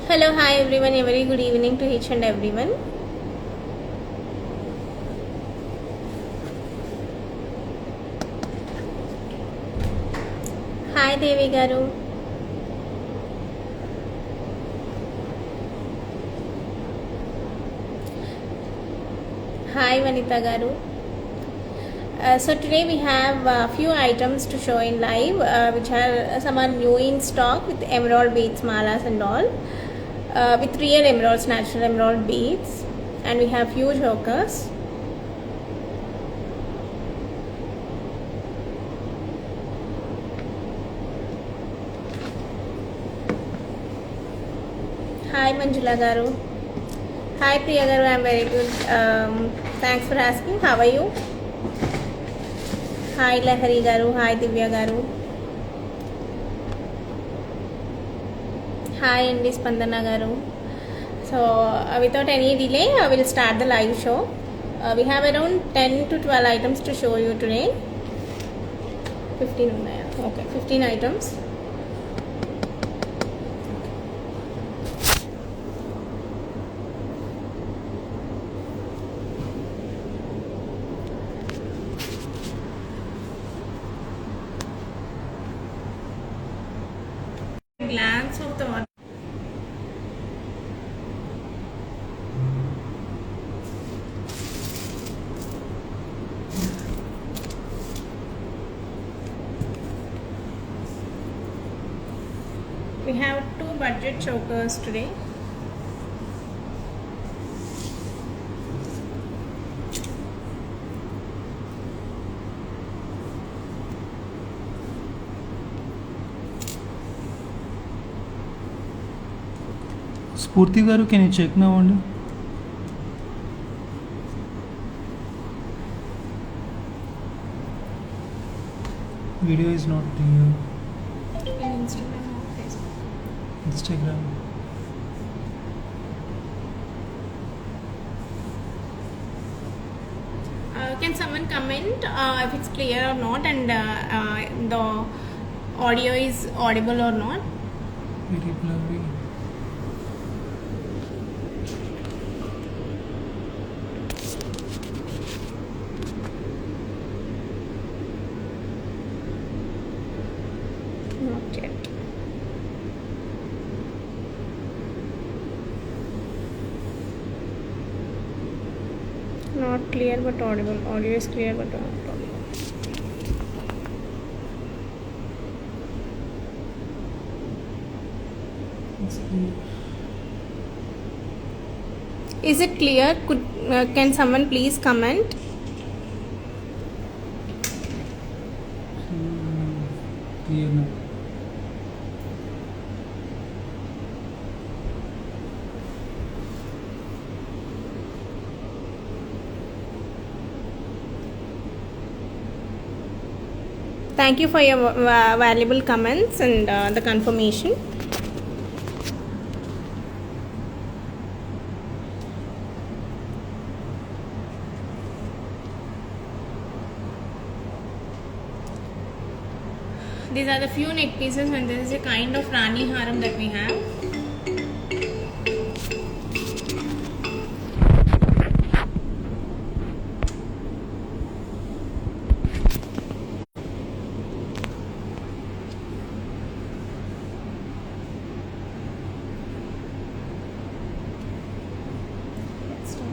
Hello, hi everyone. A very good evening to each and everyone. Hi Devi Garu. Hi Vanita Garu. So today we have a few items to show in live, which are some are new in stock with emerald beads, malas and all, with real emeralds, natural emerald beads, and we have few chokers. Hi Manjula Garu. Hi Priya Garu, I am very good. Thanks for asking. How are you? Hi Lahari Garu. Hi Divya Garu. Hi Indi Spandana Garu. So without any delay, I will start the live show. We have around 10 to 12 items to show you today. 15 unnaya? Okay, 15 items. Glance of the we have two budget chokers today. Spurti garu, can you check now only? Video is not clear. In Instagram or Facebook. Instagram. Can someone comment if it's clear or not, and the audio is audible or not? Very blurry. Not yet. Not clear but audible. Audio is clear but not audible. It's clear. Is it clear? Can someone please comment? Clear now. Thank you for your valuable comments and the confirmation. These are the few neck pieces, and this is a kind of Rani Haram that we have. Let's start.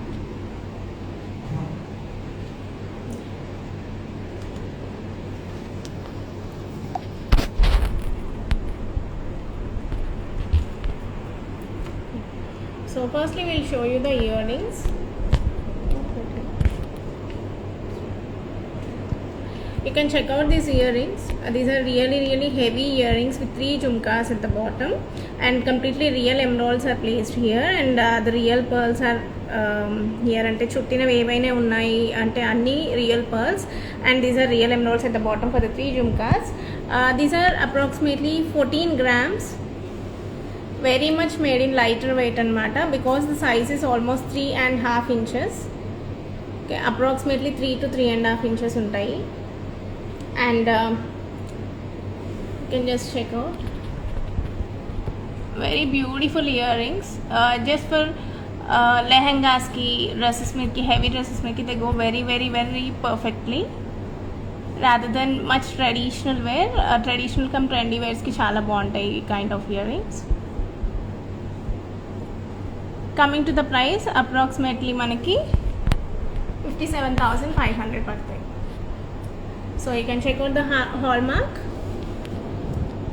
So firstly we'll show you the earrings. You can check out these earrings. These are really heavy earrings with 3 jhumkas at the bottom, and completely real emeralds are placed here, and the real pearls are here. Ante chuttinave evaina unnai ante anni real pearls, and these are real emeralds at the bottom for the 3 jhumkas. These are approximately 14 grams. Very much made in lighter weight anamata, because the size is almost 3.5 inches. Okay, approximately 3 to 3.5 inches untayi. And you can just check out. Very beautiful earrings just for లెహెంగాస్కి dresses మీదకి heavy dresses మీదకి they go very very very perfectly rather than much traditional wear traditional cum trendy వేర్స్కి చాలా బాగుంటాయి ఈ kind of earrings. Coming to the price approximately మనకి 57,500 పడతాయి. So you can check out the hallmark.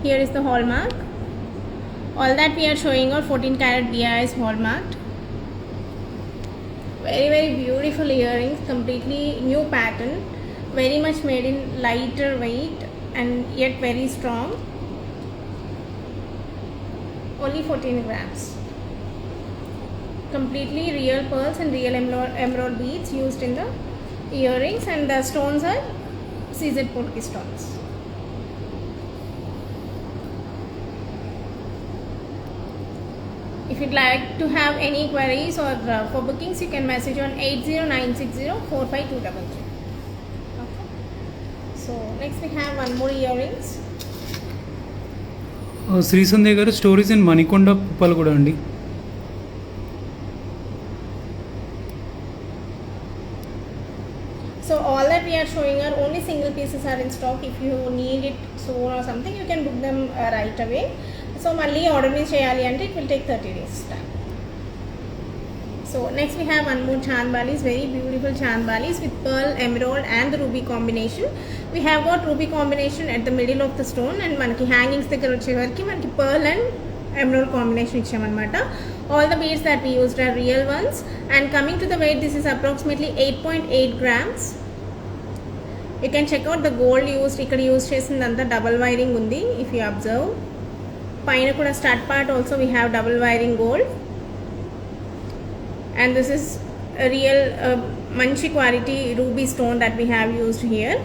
Here is the hallmark. All that we are showing are 14 karat BIS hallmarked. Very very beautiful earrings, completely new pattern, very much made in lighter weight and yet very strong. Only 14 grams. Completely real pearls and real emerald beads used in the earrings, and the stones are CZ Polki stones. If you'd like to have any queries or for bookings, you can message on 809604523. Okay. So next we have one more earrings. Shri Sandhya గారు stories in Manikonda కుప్పలు కూడా అండి. So all that we are showing are only single pieces are in stock. If you need it soon or something, you can book them right away. So malli order me cheyali ante it will take 30 days time. So next we have one more chandbalis, very beautiful chandbalis with pearl, emerald and the ruby combination. We have got ruby combination at the middle of the stone, and manaki hangings దగ్గర వచ్చేవరకు మనకి pearl and emerald combination ఇచ్చామన్నమాట. All the beads that we used are real ones, and coming to the weight, this is approximately 8.8 grams. You can check out the gold used. ఇక్కడ use చేసిందంతా double wiring ఉంది. If you observe, పైన కూడా stud part also we have double wiring gold, and this is a real manchi quality ruby stone that we have used here.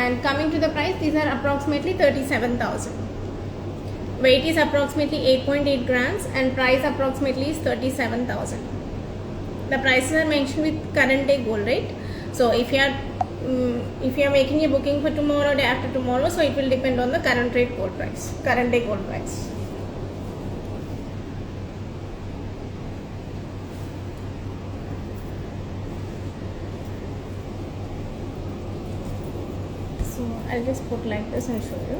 And coming to the price, these are approximately 37,000. Weight is approximately 8.8 grams and price approximately is 37,000. The prices are mentioned with current day gold rate. So if you are making a booking for tomorrow or day after tomorrow, so it will depend on the current rate gold price, current day gold price. So I'll just put like this and show you.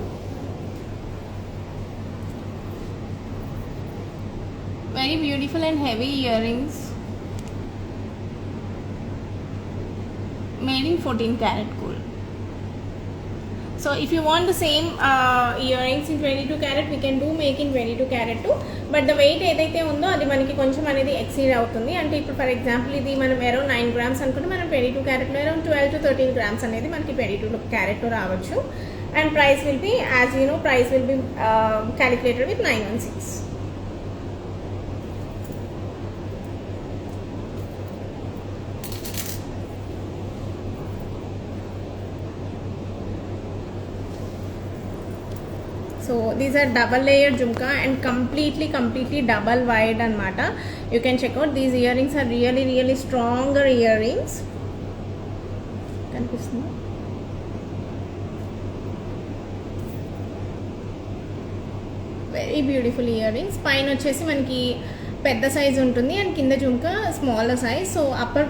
Very beautiful and heavy earrings made in 14 karat gold. So if you want the same earrings in 22 karat, we can do make in 22 karat too, but the weight ఏదైతే ఉందో అది మనకి కొంచెం అనేది exceed అవుతుంది. అంటే ఇప్పుడు for example ఇది మనం అరౌండ్ 9 grams అనుకుంటే మనం 22 క్యారెట్లో అరౌండ్ 12 to 13 grams అనేది మనకి 22 క్యారెట్లో రావచ్చు. And price will be as you know, price will be calculated with 916. So these are double layered jhumka and completely double wide anamata. You can check out, these earrings are really stronger earrings. Kanipistunda? Very beautiful earrings. Paina vachesi manaki పెద్ద size ఉంటుంది and కింద jhumka smaller size. So upper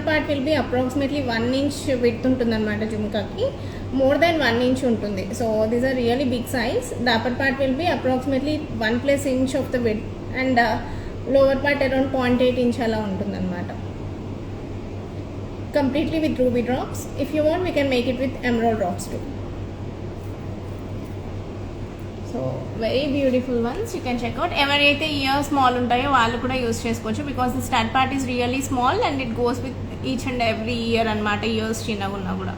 part will be approximately 1 inch width ఉంటుంది అనమాట. జుమ్కాకి more than 1 inch ఉంటుంది. So these are really big size. The upper part will be approximately 1+ inch of the width and lower part around 0.8 inch అలా ఉంటుంది అనమాట. Completely with ruby drops. If you want we can make it with emerald drops too. So very beautiful once, you can checkout. ఎవరైతే year small ఉంటాయో వాళ్ళు కూడా use చేసుకోవచ్చు, because the stud part is really small and it goes with each and every year అనమాట. Years చిన్నగా ఉన్నా కూడా.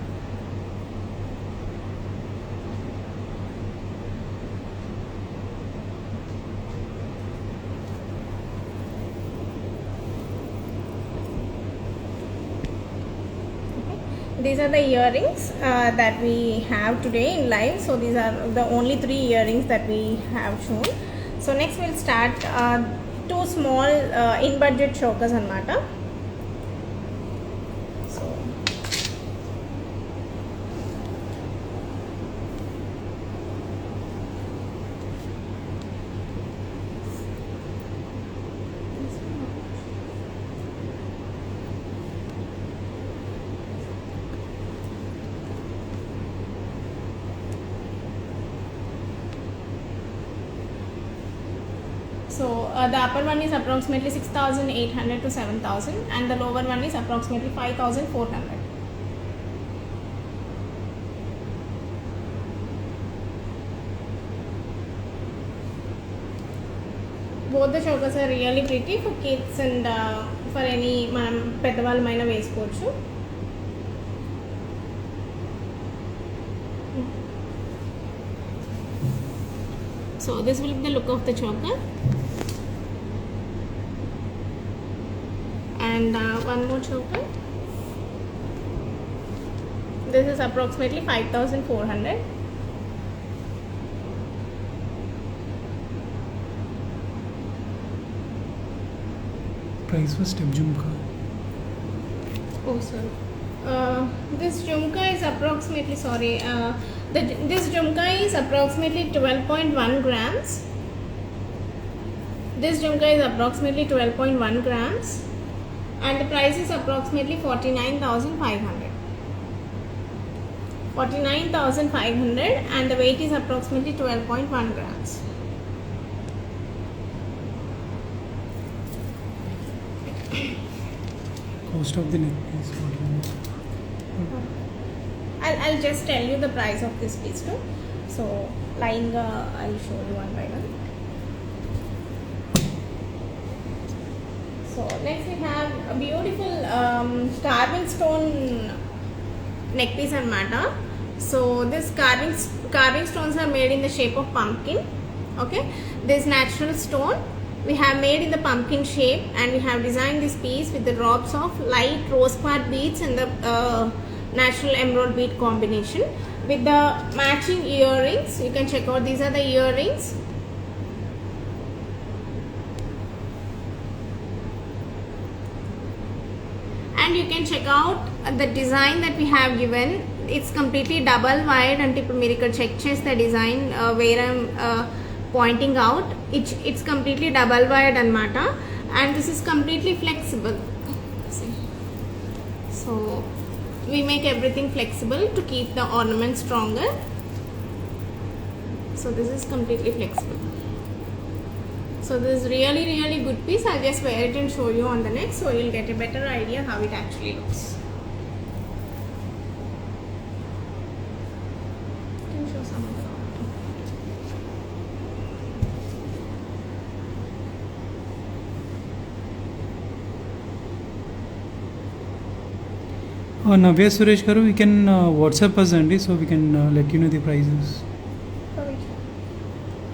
These are the earrings that we have today in live. So these are the only 3 earrings that we have shown. So next we'll start 2 small in budget chokers anamata. So So the upper one is approximately 6,800 to 7,000 and the lower one is approximately 5,400. Both the chokers are really pretty for kids and for any మనం పెద్దవాళ్ళమైనా వేసుకోవచ్చు. So this will be the look of the choker. And one more choker. This is approximately 5,400. Price for step jhumka. Oh, sorry. This jhumka is approximately, this jhumka is approximately 12.1 grams. This jhumka is approximately 12.1 grams and the price is approximately 49,500. 49,500 and the weight is approximately 12.1 grams. Cost of the neck piece. I'll just tell you the price of this piece too. So lying, I'll show you one by one. So next we have a beautiful carving stone neck piece and mata. So this carving stones are made in the shape of pumpkin. Okay, this natural stone we have made in the pumpkin shape and we have designed this piece with the drops of light rose quartz beads and the natural emerald bead combination with the matching earrings. You can check out, these are the earrings. And you can check out the design that we have given. It's completely double wide and ఇప్పుడు మీరు ఇక్కడ check చేస్తే design where I'm pointing out, it's completely double wired anamata and this is completely flexible. See, so we make everything flexible to keep the ornament stronger. So this is completely flexible. So this is really good piece. I'll just wear it and show you on the neck so you'll get a better idea how it actually looks. Can show some of the Navya Suresh garu, we can WhatsApp us andi, so we can let you know the prices.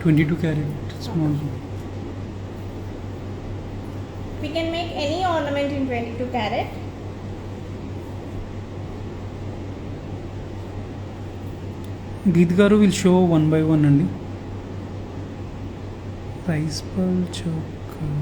22 carat small. We can make any ornament in 22 carat. Geet garu will show one by one andi. Price pearl choker.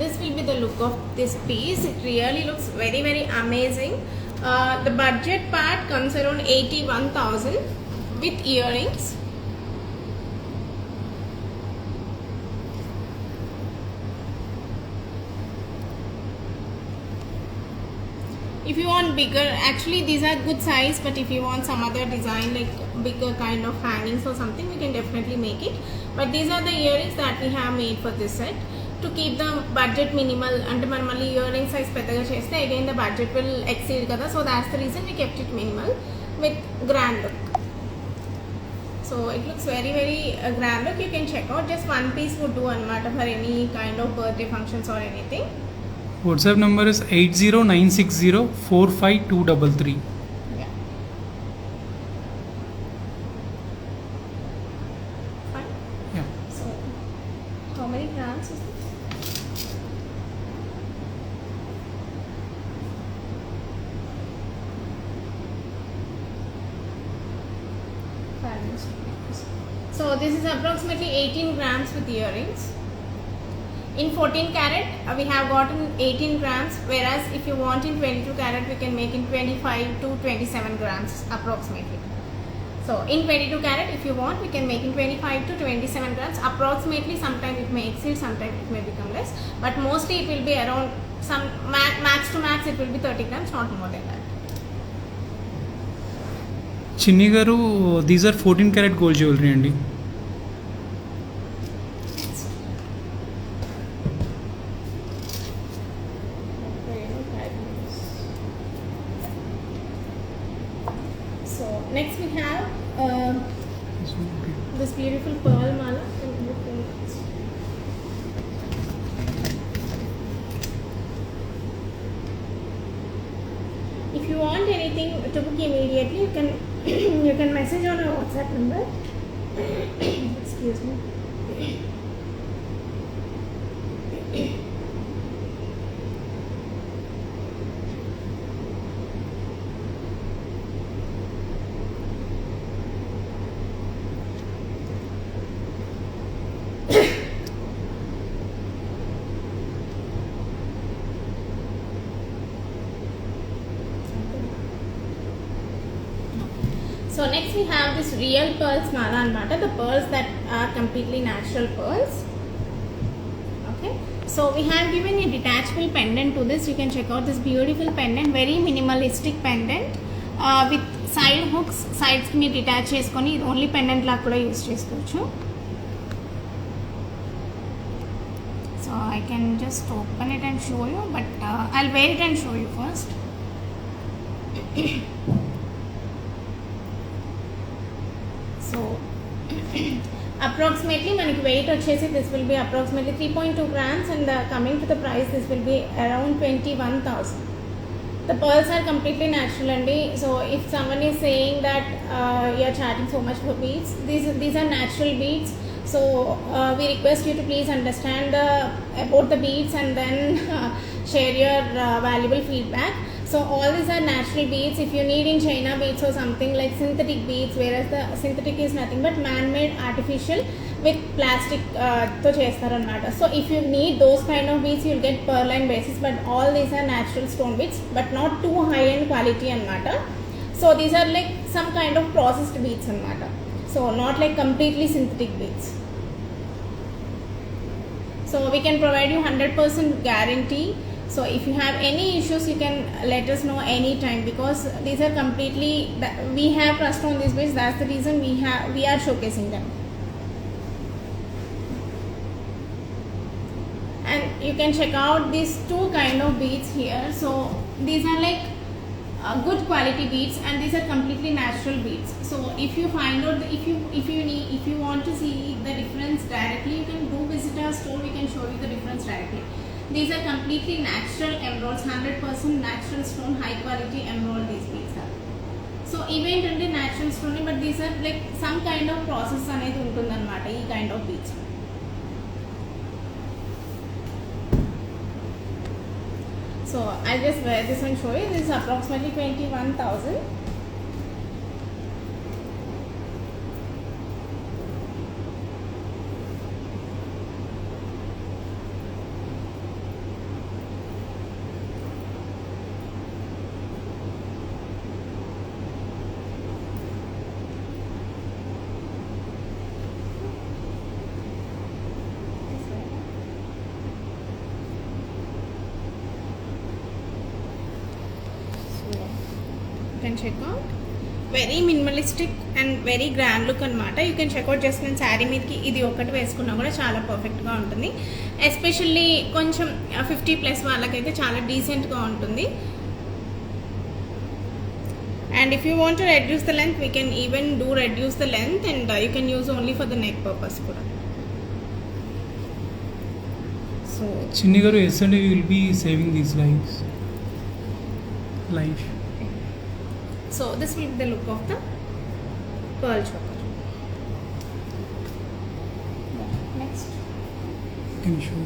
This will be the look of this piece. It really looks very amazing. The budget part comes around 81,000 with earrings. If you want bigger, actually these are good size, but if you want some other design like bigger kind of hangings or something, we can definitely make it. But these are the earrings that we have made for this set. To keep the budget minimal, and normally earring size పెద్దగా చేస్తే again the budget will exceed kada, so that's the reason we kept it minimal with grand look. So it looks very grand look. You can check out, just one piece would do anamata for any kind of birthday functions or anything. WhatsApp number is 80960452233. Yeah, fine. Yeah. So how many grams is this? So this is approximately 18 grams with earrings. In 14 carat we have gotten 18 grams, whereas if you want in 22 carat we can make in 25 to 27 grams approximately. So in 22 carat, if you want, we can make in 25 to 27 grams approximately. Sometime it may exceed, sometime it may become less, but mostly it will be around some max to max it will be 30 grams, not more than that. Chinni గారు these are 14 carat gold jewellery అండి. So next we have this beautiful pearl mala. If you want anything to book immediately, you can message on our WhatsApp number. Excuse me. So next we have this real pearls mala anamata, the pearls that are completely natural pearls. Okay, so we have given a detachable pendant to this. You can check out this beautiful pendant, very minimalistic pendant with side hooks. Sides ki detach cheskoni only pendant la kuda use chesukochu. So I can just open it and show you, but I'll wear it and show you first. So approximately manaki weight vachesi this will be approximately 3.2 grams, and coming to the price, this will be around 21,000. The pearls are completely natural andi. So if someone is saying that you are charging so much for beads, these are natural beads. So we request you to please understand about the beads and then share your valuable feedback. So all these are natural beads. If you need in China beads or something like synthetic beads, whereas the synthetic is nothing but man-made artificial with plastic to chestarannata. So if you need those kind of beads, you'll get pearline basis, but all these are natural stone beads, but not too high-end quality annata. So these are like some kind of processed beads annata. So not like completely synthetic beads. So we can provide you 100% guarantee. So if you have any issues, you can let us know anytime, because these are completely, we have trust on these beads. That's the reason we are showcasing them. And you can check out these two kind of beads here. So these are like good quality beads, and these are completely natural beads. So if you find out if you want to see the difference directly, you can do visit our store. We can show you the difference directly. These are completely natural emeralds, 100% natural stone, high quality emerald these beads are. So even only natural stone, but these are like some kind of process anedi untundannamata ee kind of beads. So I'll just wear this and show you. This is approximately 21,000. You can check out, very minimalistic and very grand look అనమాట. You can check out just నేను శారీ మీదకి ఇది ఒకటి వేసుకున్నా కూడా చాలా పర్ఫెక్ట్గా ఉంటుంది. ఎస్పెషల్లీ కొంచెం 50+ వాళ్ళకైతే చాలా డీసెంట్గా ఉంటుంది. And if you want to reduce the length, we can even do reduce the length, and you can use only for the neck purpose కూడా. So చిన్ని గారు yesterday we will be saving these lives. So this will be the look of the pearl choker. Next. Can you show?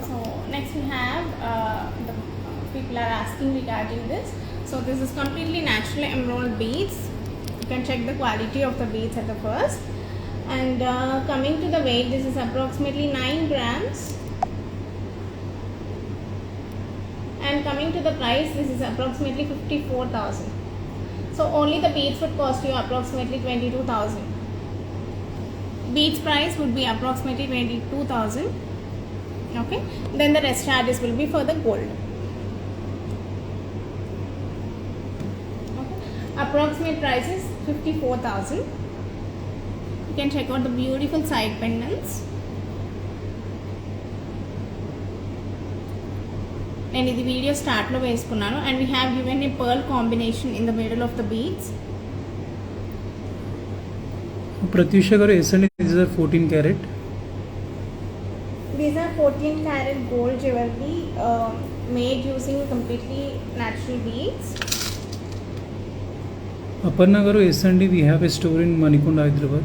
So next we have the people are asking regarding this. So this is completely natural emerald beads. You can check the quality of the beads at the first. And coming to the weight, this is approximately 9 grams. And coming to the price, this is approximately 54,000. So only the beads would cost you approximately 22,000. Beads price would be approximately 22,000. Okay, then the rest charges will be for the gold. Okay. Approximate price is 54,000. You can check out the beautiful side pendants. And in the video start lo veskunnanu, and we have given a pearl combination in the middle of the beads. Pratyusha garu, yes and these are 14 carat. These are 14 carat gold jewelry made using completely natural beads. Aparna garu, yes and we have a store in Manikunda, Hyderabad.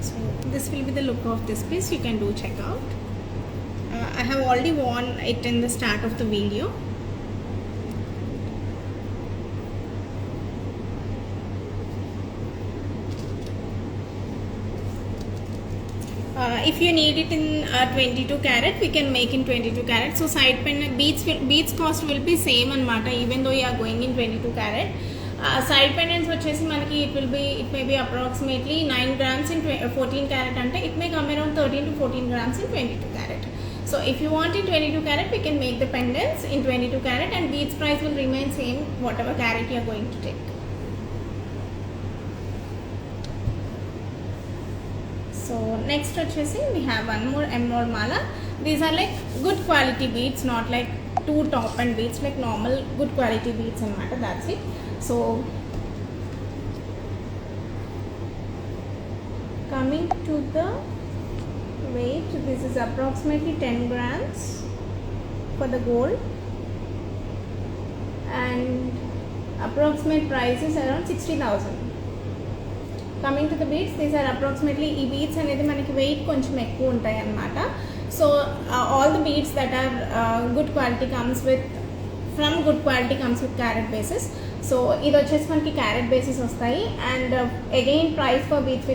So this will be the look of this piece. You can do check out. I have already worn it in the start of the video. If you need it in 22 carat, we can make in 22 carat. So side pen beads cost will be same anamata, even though you are going in 22 carat. Side pendants వచ్చేసి మనకి it may be approximately 9 grams in 14 carat ante it may come around 13 to 14 grams in 22 carat. So if you want in 22 carat, we can make the pendants in 22 carat, and beads price will remain same whatever carat you are going to take. So next వచ్చేసి we have one more emerald mala. These are like good quality beads, not like too top end beads, like normal good quality beads anamata. That's it. So coming to the weight, this is approximately 10 grams for the gold, and approximate price is around 60,000. Coming to the beads, these are approximately ఈ beads అనేది మనకి weight కొంచెం ఎక్కువ ఉంటాయి అన్నమాట. So all the beads that are good quality comes with carat basis. So ఇది వచ్చేసి మనకి క్యారెట్ బేసిస్ వస్తాయి, and again price for beads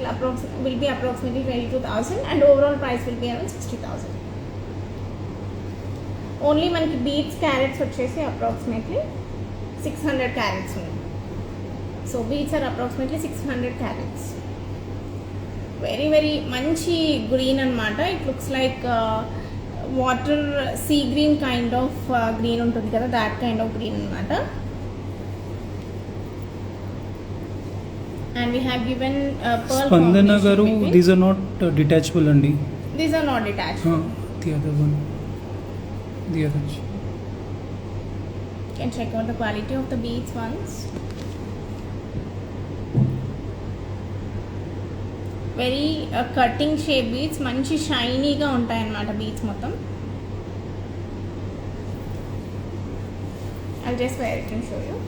will be approximately 22,000, and overall price will be around 60,000. Only మనకి beads carats వచ్చేసి approximately 600 carats ఉన్నాయి. So beads are approximately 600 carats. Very very మంచి green అనమాట. It looks like water sea green kind of green ఉంటుంది కదా, that kind of green అనమాట. And we have given pearl Spandana garu, these are not detachable andi. These are not detachable. The other one, the other. You can check out the quality of the beads once. Very cutting shape beads, manchi shiny ga untayi annamata beads mottham. I'll just wear it and show you.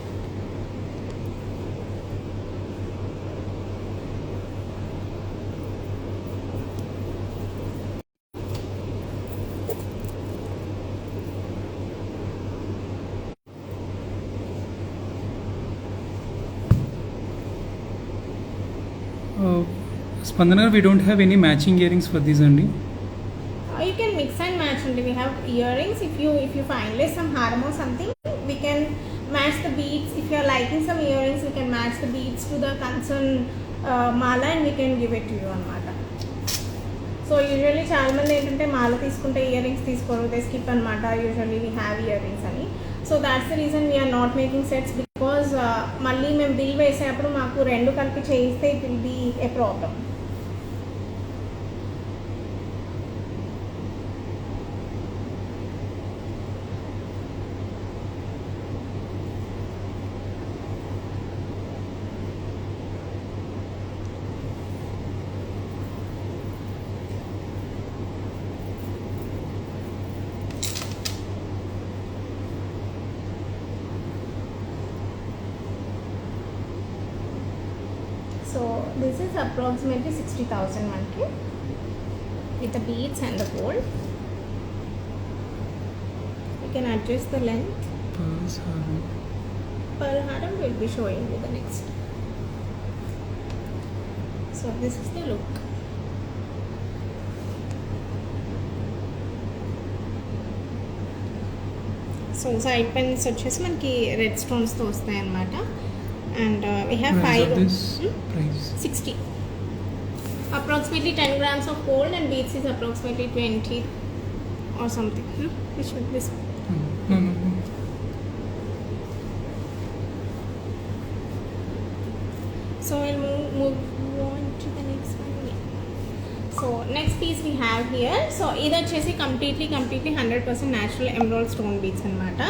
Spandana, we don't have any matching earrings for these only. You can mix and match only. We have earrings. If you finalize some haram or something, we can match the beads. If you are liking some earrings, we can match the beads to the concerned mala, and we can give it to you anamata. So usually చాలా మంది ఏంటంటే మాల తీసుకుంటే earrings తీసుకోరు, they skip అనమాట. Usually we have earrings అని. So that's the reason we're not making sets, because మళ్ళీ మేము bill వేసేటప్పుడు మాకు రెండు కలిపి చేయిస్తే it will be a problem. So this is approximately 60,000 manki with the beads and the gold. You can adjust the length. Pearls haram. Pearl haram will be showing you the next. So this is the look. So side pens వచ్చేసి మనకి red స్టోన్స్తో వస్తాయి అన్నమాట. And we have 5 60 approximately 10 grams of gold and beads is approximately 20 or something. Which one? This one. No. So we'll move on to the next one. So next piece we have here. So ఇది వచ్చేసి completely 100% natural emerald stone beads అన్నమాట.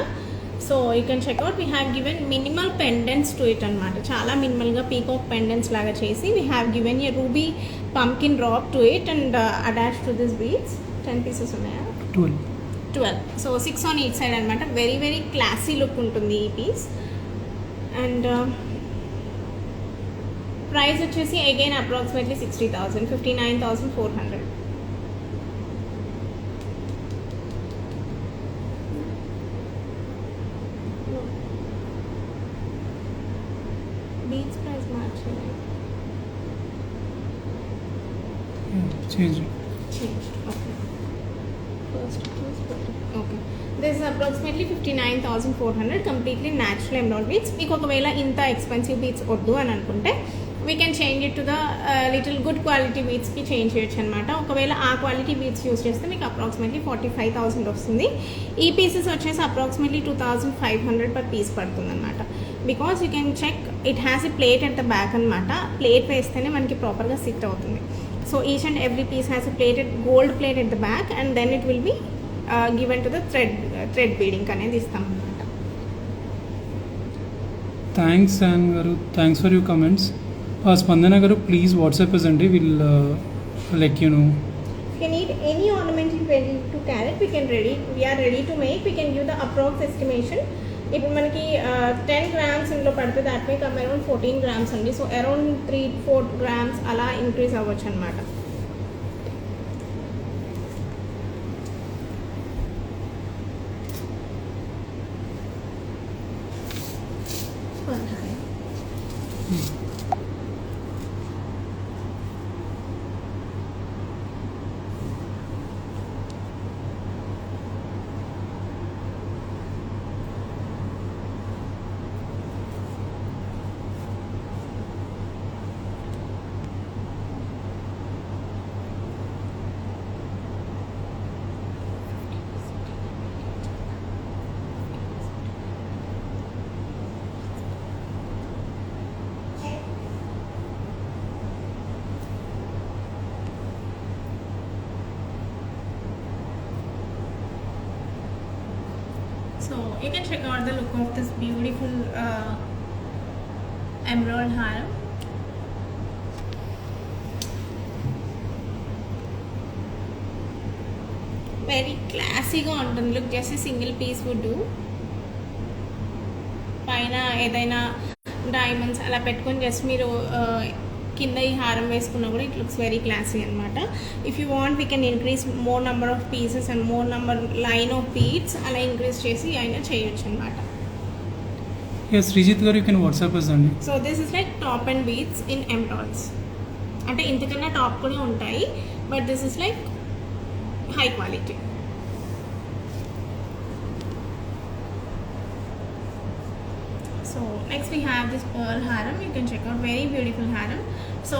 So you can checkout. We have given minimal pendants to it అనమాట. చాలా మినిమల్గా peacock pendants లాగా చేసి we have given a ruby pumpkin drop to it and attach to this beads. 10 pieces ఉన్నాయా? 12. So 6 on each side అనమాట. Very very classy look ఉంటుంది ఈ piece. And price వచ్చేసి again approximately 60,000, 59,400. Beads price మార్చలేదు. Change. Okay. First okay. This is approximately 59,400 completely natural emerald beads. మీకు ఒకవేళ ఇంత expensive beads వద్దు అని అనుకుంటే we can change it to the little good quality బీడ్స్కి చేంజ్ చేయొచ్చు అనమాట. ఒకవేళ ఆ క్వాలిటీ బీడ్స్ యూస్ చేస్తే మీకు అప్రాక్సిమేట్లీ 45,000 వస్తుంది. ఈ పీసెస్ వచ్చేసి అప్రాక్సిమేట్లీ 2,500 per piece పడుతుంది అనమాట. Because you can check it has a plate at the back అనమాట. ప్లేట్ వేస్తేనే మనకి ప్రాపర్గా సిట్ అవుతుంది. So each and every piece has a plated gold plate at the back and then it will be given to the thread beading అనేది ఇస్తాం అనమాట. Thanks and గారు, thanks for your comments. Spandana గారు please WhatsApp us అండి, will let you know. If you need any ornament in 22 carat, we are ready to make. We can give the approx estimation. ఇప్పుడు మనకి 10 grams ఇందులో పడితే that may come around 14 grams అండి. So around 3-4 grams అలా increase అవ్వచ్చు అనమాట. So you can check out the look of this beautiful emerald haram. Very క్లాసీగా ఉంటుంది look. Just single piece would do. పైన ఏదైనా డైమండ్స్ అలా పెట్టుకొని జస్ట్ మీరు కింద ఈ హారం వేసుకున్నా కూడా ఇట్ లుక్స్ వెరీ క్లాసీ అనమాట. If you want we can increase more number of pieces and more number line of beads అలా ఇంక్రీజ్ చేసి అయినా చేయొచ్చు అనమాట. శ్రీజిత్ గారు యూ కెన్ వాట్సాప్ us అండి. So this is like top and beads in emeralds. అంటే ఇంతకన్నా టాప్ కూడా ఉంటాయి, but this is like high quality. So next we have this pearl haram. You can check out, very beautiful haram. So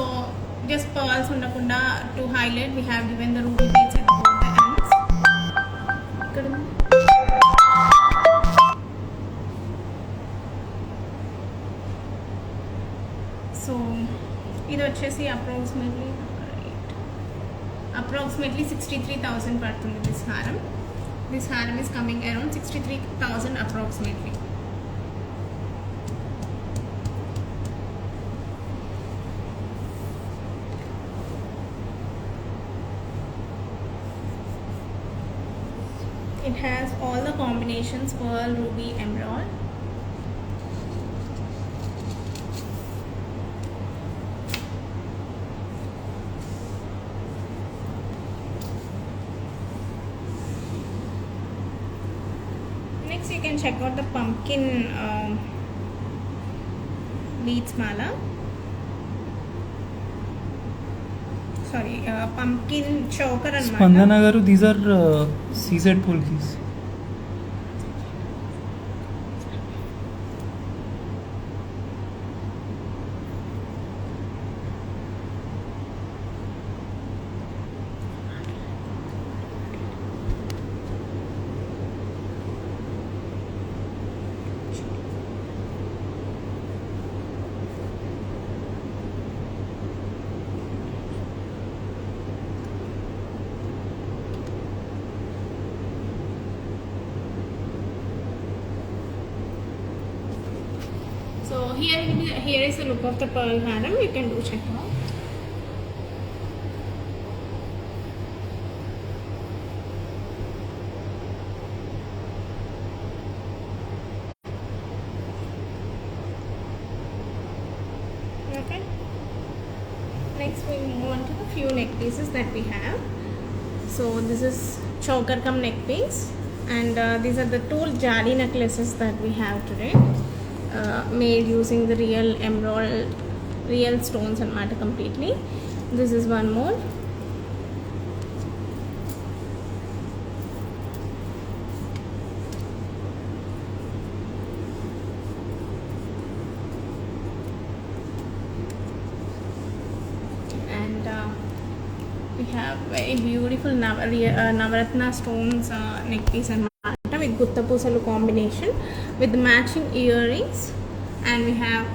just pearls undakunda, to highlight we have given the ruby beads at both the ends. So ఇది వచ్చేసి approximately 63,000 పడుతుంది this haram. This haram is coming around 63,000 approximately. It has all the combinations: pearl, ruby, emerald. can check out the pumpkin beads mala. Sorry, pumpkin choker and Spandana garu, these are seaside polkis. So here is the look of the pearl haram. You can do check out. Okay. Next we move on to the few neck pieces that we have. So this is choker cum neck piece, and these are the two jali necklaces that we have today. Made using the real emerald, real stones and matter completely. This is one more. And we have very beautiful Navaratna stones neck piece and matter with Gutta Pusalu combination with matching earrings, and we have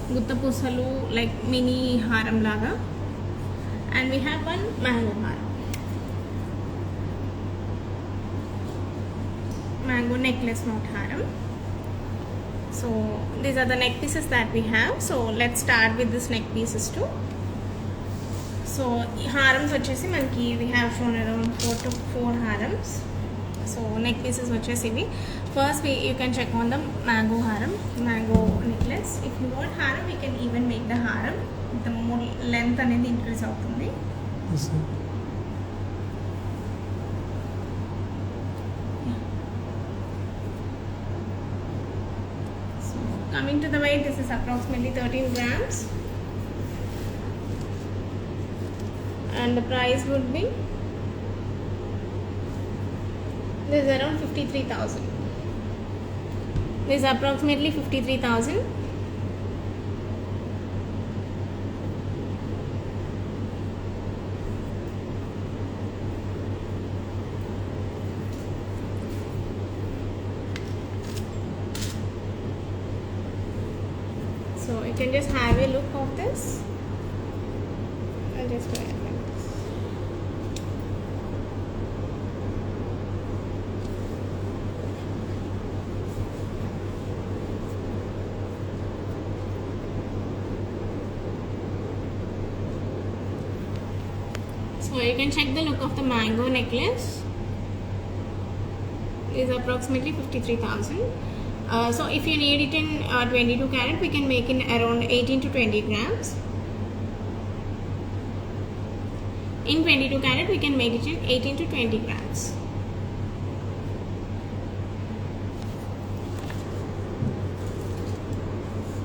Gutta Pusalu like mini haram laga, and we have one mango haram, mango necklace not haram. So these are the neck pieces that we have. So let's start with this neck pieces too. So harams వచ్చేసి మనకి we have shown around 4 to 4 harams. So neck pieces వచ్చేసి ఇవి. First you can check on the mango haram, mango necklace. If you want haram, we can even make the haram. The more length అనేది increase అవుతుంది. Yes, sir. So coming to the weight, this is approximately 13 grams. And the price would be, this is around 53,000. This is approximately 53,000. So you can just have a look of this. I'll just go ahead. So you can check the look of the mango necklace. It is approximately 53,000. So if you need it in 22 carat, we can make it around 18 to 20 grams. In 22 carat, we can make it in 18 to 20 grams.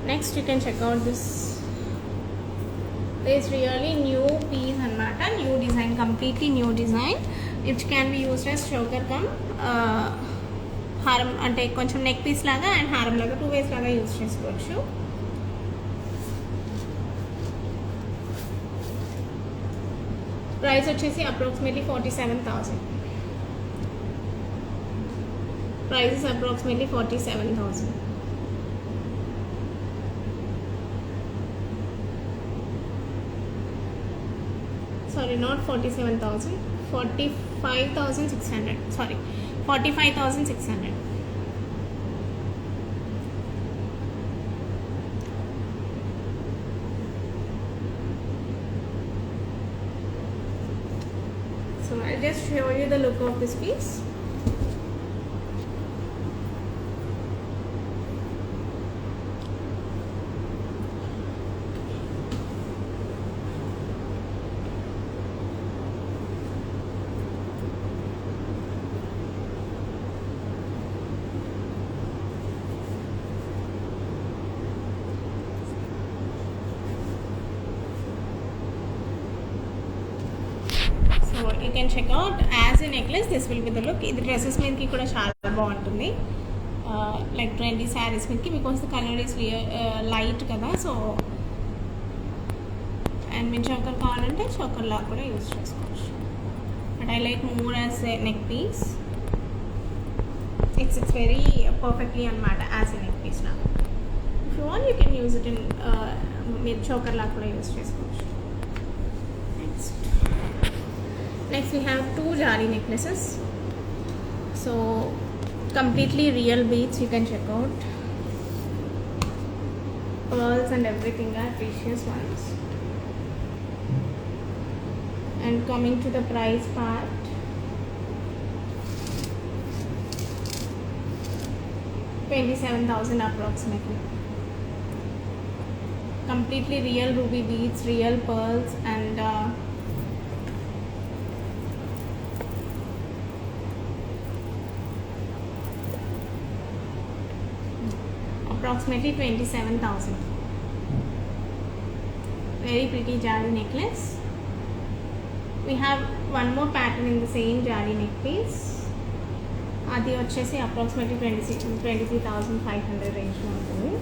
Next, you can check out this. This really new piece and matter, new design, completely new design, which can be used as choker cum హారం అంటే కొంచెం neck piece లాగా and హారం లాగా 2 ways లాగా use చేసుకోవచ్చు. Price వచ్చేసి approximately 47,000. Price is approximately 47,000. Sorry, not 47,000, 45,600. Sorry, 45,600. So I'll just show you the look of this piece. You can check out as a necklace this will be the look. ఇది dresses మీదకి కూడా చాలా బాగుంటుంది, like trendy saris మీదకి, because the colour is light కదా. So and మీరు choker కావాలంటే choker లాగా కూడా యూజ్ చేసుకోవచ్చు, but I like more as a neck piece. It's very perfectly అనమాట యాజ్ ఎ నెక్ పీస్ లాగా. If you want you can use it in, మీరు choker లాగా కూడా యూజ్ చేసుకోవచ్చు. Next we have two jari necklaces. So completely real beads, you can check out. Pearls and everything are precious ones. And coming to the price part, $27,000 approximately. Completely real ruby beads, real pearls, and approximately 27,000. Very pretty jari necklace. We have one more pattern in the same jari neck piece. అది వచ్చేసి approximately 23,500 రేంజ్లో ఉంటుంది.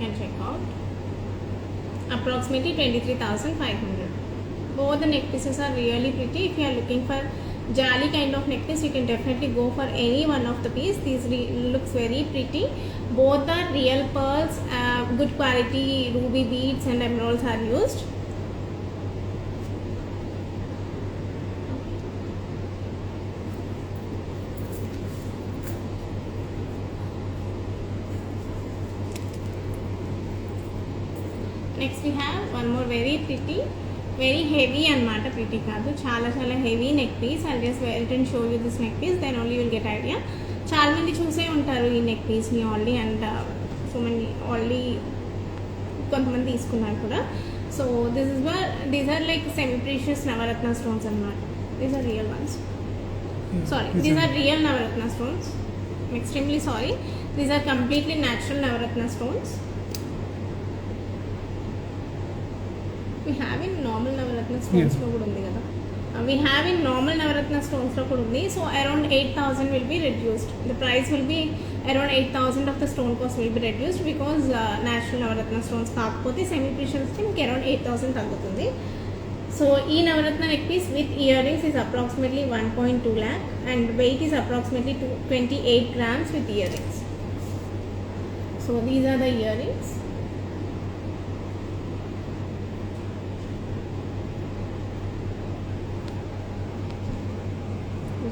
And check out approximately 23,500. Both the neck pieces are really pretty. If you are looking for jali kind of necklace, you can definitely go for any one of the piece. These looks very pretty. Both are real pearls, good quality ruby beads and emeralds are used. Next we have one more very pretty, very heavy anamata, pretty kaadu, చాలా heavy neck piece. I'll just wear it and show you this neck piece, then only you will get idea. చాలా మంది చూసే ఉంటారు ఈ neck piece ని already, and so many already కొంతమంది తీసుకున్నారు కూడా. So these are like semi precious navaratna stones అన్నమాట. These are real ones, sorry, these are real navaratna stones. Extremely sorry, these are completely natural navaratna stones. We have in normal Navaratna stones lo kuda undi kada. We have in normal Navaratna stones lo kuda undi. So around 8,000 will be reduced. The price will be around 8,000 of the stone cost will be reduced, because natural Navaratna stones kaakapothe semi precious thing around 8,000 tagutundi. So ee Navaratna neck piece with earrings is approximately 1.2 lakh and weight is approximately 28 grams with earrings. So these are the earrings.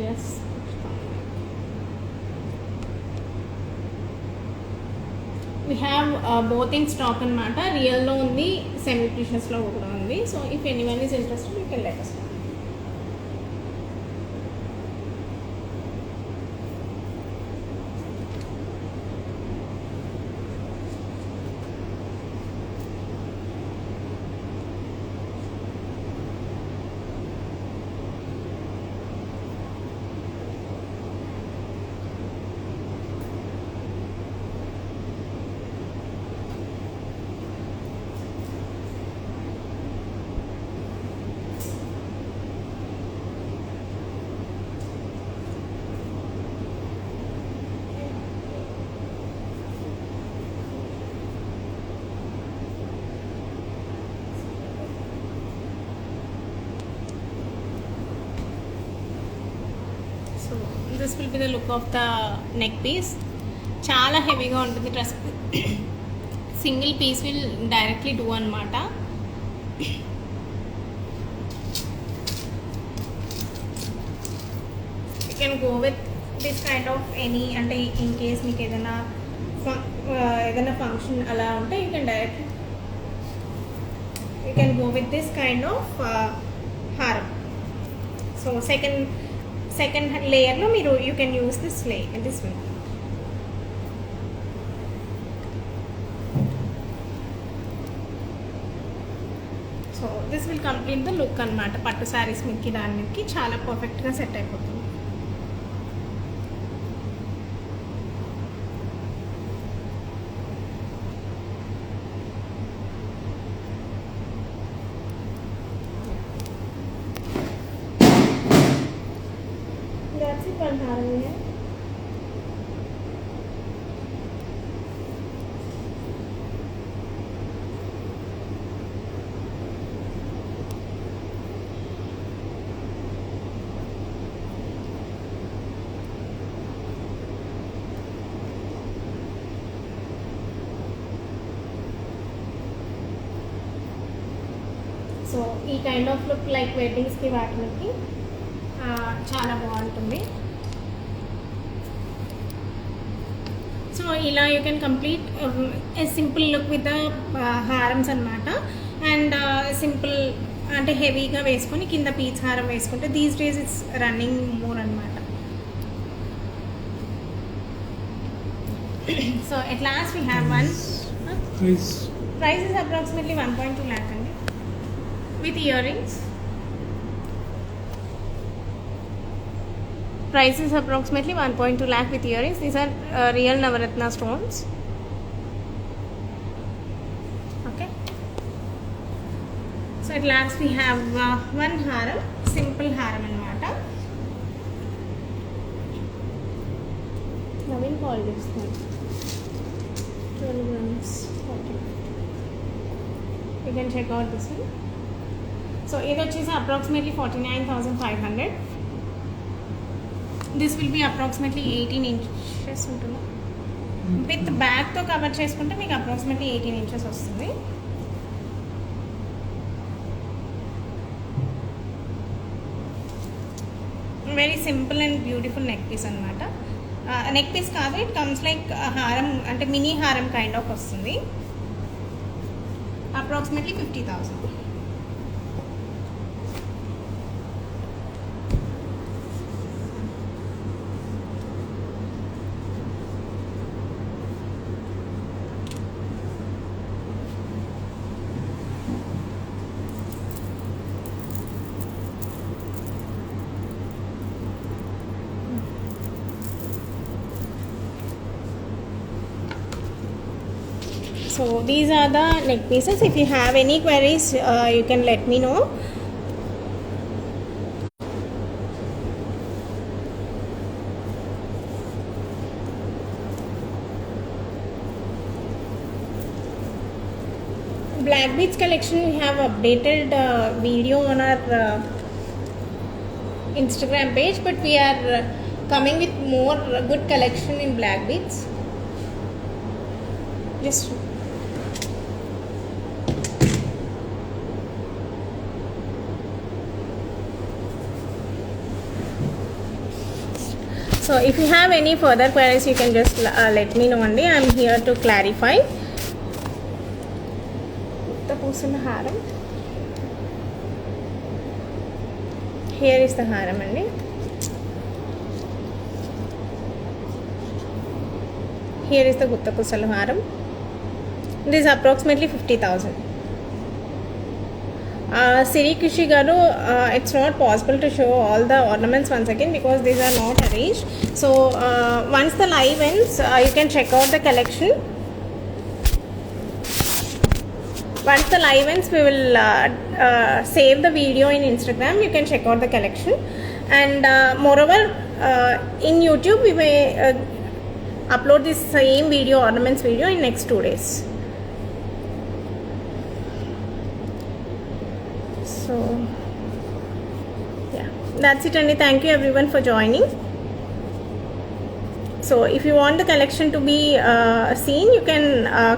Yes. We have both in stock anamata. Real lo undi, semi precious lo kuda undi. So if anyone is interested, you can let us know. So this will be the look of the neck piece. చాలా హెవీగా ఉంటుంది dress. Single piece will directly do అనమాట. You can go with this kind of any, అంటే in case మీకు ఏదైనా function అలా ఉంటే you can go with this kind of haram. So second లేయర్లో మీరు you can use this way. So this will complete the look అనమాట. పట్టు శారీస్ మీదకి దాని మీదకి చాలా పర్ఫెక్ట్గా సెట్ అయిపోతుంది. That's it, one haram hai. So ఈ కైండ్ ఆఫ్ లుక్ లైక్ వెడ్డింగ్స్కి వాటికి చాలా బాగుంటుంది. సో ఇలా you can complete a simple look with harams అనమాట. అండ్ సింపుల్ అంటే హెవీగా వేసుకొని కింద పీచ్ హారం వేసుకుంటే these days it's running more అనమాట. So at last we have one. Price is approximately 1.2 lakh అండి with earrings. Price is approximately 1.2 lakh with earrings. These are real Navaratna stones. Okay. So at last we have one haram, simple haram anamata. Now we'll call this one 12 grams. Okay. You can check out this one. So ఇది వచ్చేసి approximately 49,500. This will be approximately 18 inches ఉంటుంది. With బ్యాగ్తో cover చేసుకుంటే మీకు approximately 18 inches వస్తుంది. Very simple and beautiful neck piece అనమాట. Neck piece కాదు, it comes like హారం అంటే మినీ హారం కైండ్ ఆఫ్ వస్తుంది. Approximately 50,000. So these are the neck pieces. If you have any queries, you can let me know. Black beads collection, we have updated video on our Instagram page, but we are coming with more good collection in black beads. Just so if you have any further queries, you can just let me know only. I am here to clarify. The Pusana haram. Here is the haram only. Here is the Gutta Pusalu haram. This is approximately 50,000. Siri Kishi Garu, it's not possible to show all the ornaments once again because these are not arranged. So once the live ends, you can check out the collection. Once the live ends, we will save the video in Instagram. You can check out the collection. And moreover, in YouTube, we may upload this same video, ornaments video, in next 2 days. So yeah, that's it, and thank you everyone for joining. So if you want the collection to be seen, you can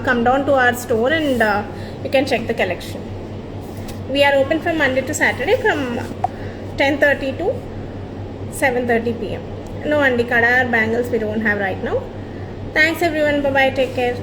come down to our store and you can check the collection. We are open from Monday to Saturday from 10:30 to 7:30 p.m. No andi kada bangles we don't have right now. Thanks everyone. Bye bye. Take care.